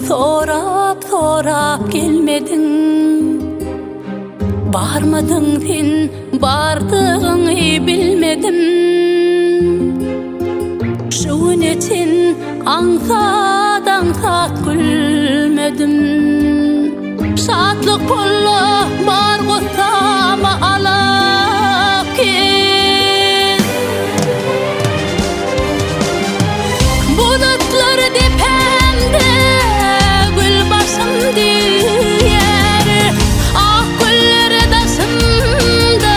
Sorap gelmedin, barmadın sen, bardığını bilmedim. Şun için ansat gülmedim. Şatlık pulla bar gusama alap gel. Bulutlar depemde gül başım diyer. Ah güller daşımda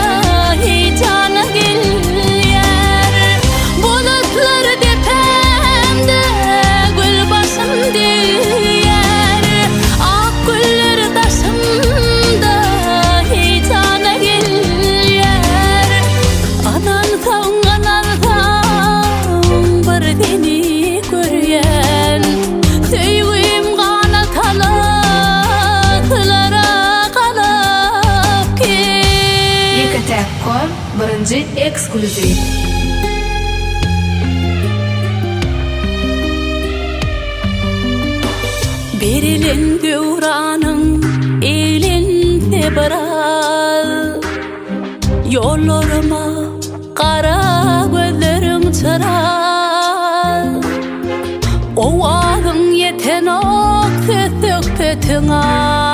hicana gelyer. Bulutlar depemde gül başım diyer. Ah güller daşımda hicana gelyer. Anan sağın bir deni göryen. Sevgim kana talatlara kalap gel. Ekatek.com birinci ekskluziv. Berilen dövranın eğlense biraz. Yollarıma kara gözlerim çırar. O ağın yeten ok sesik setine.